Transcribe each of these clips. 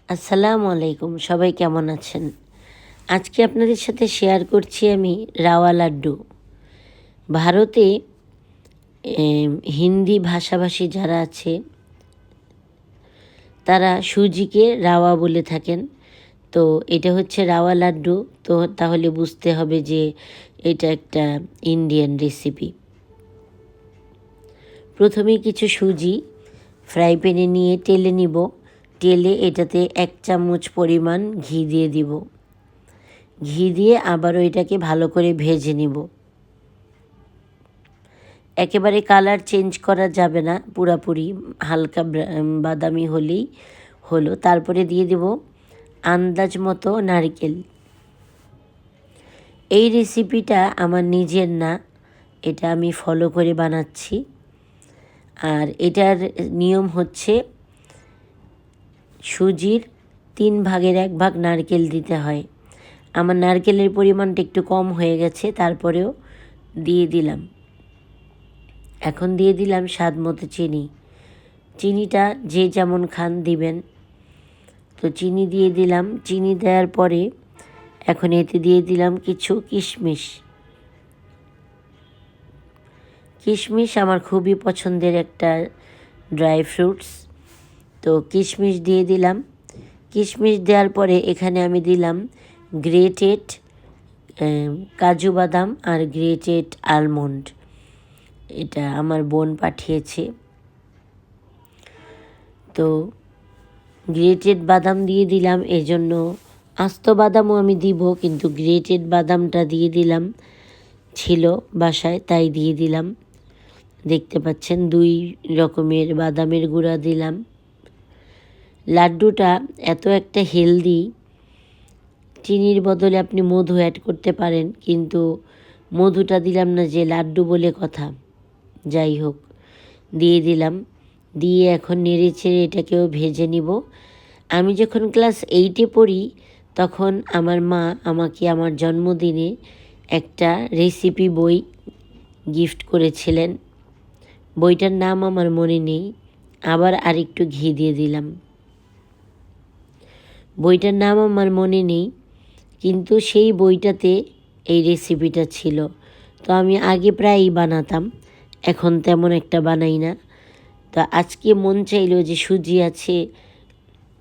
আসসালামু আলাইকুম, সবাই কেমন আছেন? আজকে আপনাদের সাথে শেয়ার করছি আমি রাওয়া লাড্ডু। ভারতে হিন্দি ভাষাভাষী যারা আছে তারা সুজিকে রাওয়া বলে থাকেন। তো এটা হচ্ছে রাওয়া লাড্ডু। তো তাহলে বুঝতে হবে যে এটা একটা ইন্ডিয়ান রেসিপি। প্রথমেই কিছু সুজি ফ্রাই প্যানে নিয়ে টেলে নিব। টেলে এটাতে 1 চামচ পরিমাণ ঘি দিয়ে দিব। ঘি দিয়ে আবারও এটাকে ভালো করে ভেজে নিব। একেবারে কালার চেঞ্জ করা যাবে না, পুরাপুরি হালকা বাদামি হলেই হলো। তারপরে দিয়ে দেব আন্দাজ মতো নারকেল। এই রেসিপিটা আমার নিজের না, এটা আমি ফলো করে বানাচ্ছি। আর এটার নিয়ম হচ্ছে সুজির 3 ভাগের 1 ভাগ নারকেল দিতে হয়। আমার নারকেলের পরিমাণটা একটু কম হয়ে গেছে, তারপরেও দিয়ে দিলাম। এখন দিয়ে দিলাম স্বাদ মতো চিনি। চিনিটা যে যেমন খান দিবেন। তো চিনি দিয়ে দিলাম। চিনি দেওয়ার পরে এখন এতে দিয়ে দিলাম কিছু কিশমিশ। কিশমিশ আমার খুবই পছন্দের একটা ড্রাই ফ্রুটস। তো কিশমিশ দিয়ে দিলাম। কিশমিশ দেওয়ার পরে এখানে আমি দিলাম গ্রেটেড কাজু বাদাম আর গ্রেটেড আলমন্ড। এটা আমার বোন পাঠিয়েছে। তো গ্রেটেড বাদাম দিয়ে দিলাম, এজন্য আস্ত বাদামও আমি দিব, কিন্তু গ্রেটেড বাদামটা দিয়ে দিলাম, ছিল বাসায় তাই দিয়ে দিলাম। দেখতে পাচ্ছেন 2 রকমের বাদামের গুঁড়া দিলাম। লাড্ডুটা এত একটা হেলদি, চিনির বদলে আপনি মধু অ্যাড করতে পারেন, কিন্তু মধুটা দিলাম না যে লাড্ডু বলে কথা। যাই হোক, দিয়ে দিলাম। দিয়ে এখন নেড়ে ছেড়ে এটাকেও ভেজে নিব। আমি যখন ক্লাস 8-এ পড়ি তখন আমার মা আমাকে আমার জন্মদিনে একটা রেসিপি বই গিফট করেছিলেন। বইটার নাম আমার মনে নেই। আবার আরেকটু ঘি দিয়ে দিলাম। বইটার নাম আমার মনে নেই, কিন্তু সেই বইটাতে এই রেসিপিটা ছিল। তো আমি আগে প্রায়ই বানাতাম, এখন তেমন একটা বানাই না। তো আজকে মন চাইলো যে সুজি আছে,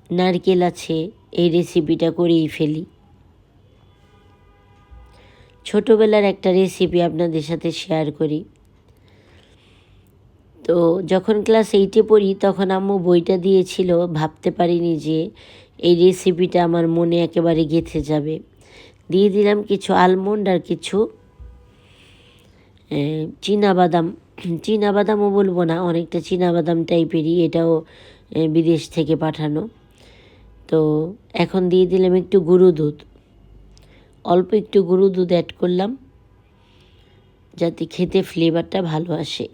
নারকেল আছে, এই রেসিপিটা করেই ফেলি। ছোটোবেলার একটা রেসিপি আপনাদের সাথে শেয়ার করি। তো যখন ক্লাস 8-এ পড়ি তখন আম্মু বইটা দিয়েছিল, ভাবতে পারিনি যে এই রেসিপিটা আমার মনে একেবারে গেঁথে যাবে। দিয়ে দিলাম কিছু আলমন্ড আর কিছু চীনাবাদাম। চীনাবাদামও বলবো না, অনেকটা চীনাবাদাম টাইপেরই, এটাও বিদেশ থেকে পাঠানো। তো এখন দিয়ে দিলাম একটু গুঁড়ো দুধ। অল্প একটু গুঁড়ো দুধ অ্যাড করলাম যাতে খেতে ফ্লেভারটা ভালো আসে।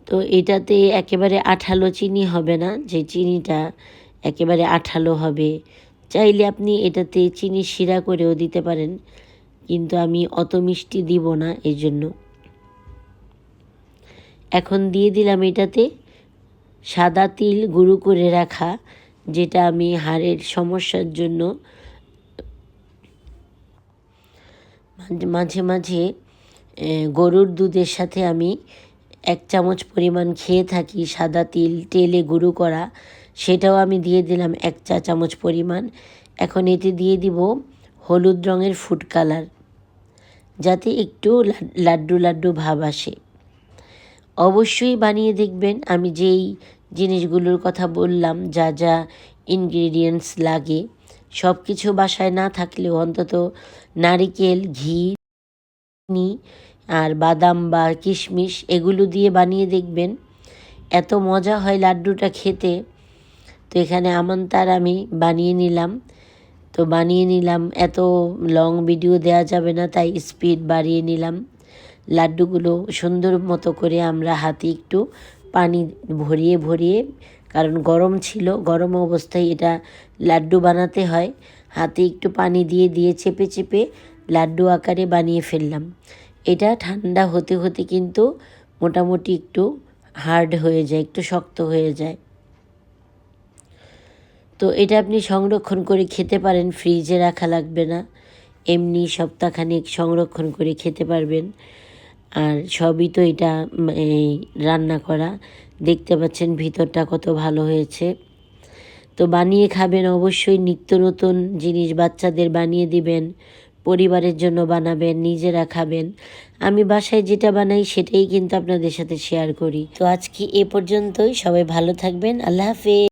তো এটাতে একেবারে আঠালো চিনি হবে না, যে চিনিটা একেবারে আঠালো হবে। চাইলে আপনি এটাতে চিনি শিরা করেও দিতে পারেন, কিন্তু আমি অত মিষ্টি দিব না, এই জন্য। এখন দিয়ে দিলাম এটাতে সাদা তিল গুঁড়ো করে রাখা, যেটা আমি হাড়ের সমস্যার জন্য মাঝে মাঝে গরুর দুধের সাথে আমি 1 চামচ পরিমাণ খেয়ে থাকি। সাদা তিল তেলে গুঁড়ো করা, সেটাও আমি দিয়ে দিলাম 1 চা চামচ পরিমাণ। এখন এতে দিয়ে দিব হলুদ রঙের ফুড কালার, যাতে একটু লাড্ডু লাড্ডু ভাব আসে। অবশ্যই বানিয়ে দেখবেন। আমি যেই জিনিসগুলোর কথা বললাম, যা যা ইনগ্রেডিয়েন্টস লাগে, সব কিছু বাসায় না থাকলেও অন্তত নারিকেল, ঘি, চিনি আর বাদাম বা কিশমিশ এগুলো দিয়ে বানিয়ে দেখবেন, এত মজা হয় লাড্ডুটা খেতে। তো এখানে আমানতার আমি বানিয়ে নিলাম। তো বানিয়ে নিলাম, এত লং ভিডিও দেওয়া যাবে না, তাই স্পিড বাড়িয়ে নিলাম। লাড্ডুগুলো সুন্দর মতো করে আমরা হাতে একটু পানি ভরিয়ে ভরিয়ে, কারণ গরম ছিল, গরম অবস্থায় এটা লাড্ডু বানাতে হয়, হাতে একটু পানি দিয়ে দিয়ে চেপে চেপে লাড্ডু আকারে বানিয়ে ফেললাম। এটা ঠান্ডা হতে হতে কিন্তু মোটামুটি একটু হার্ড হয়ে যায়, একটু শক্ত হয়ে যায়। তো এটা আপনি সংরক্ষণ করে খেতে পারেন, ফ্রিজে রাখা লাগবে না, এমনি সপ্তাহখানেক সংরক্ষণ করে খেতে পারবেন। আর সবই তো এটা এই রান্না করা, দেখতে পাচ্ছেন ভিতরটা কত ভালো হয়েছে। তো বানিয়ে খাবেন অবশ্যই, নিত্য নতুন জিনিস বাচ্চাদের বানিয়ে দিবেন, পরিবারের জন্য বানাবেন, নিজেরা খাবেন। আমি বাসায় যেটা বানাই সেটাই কিন্তু আপনাদের সাথে শেয়ার করি। তো আজকে এ পর্যন্তই, সবাই ভালো থাকবেন, আল্লাহ হাফেজ।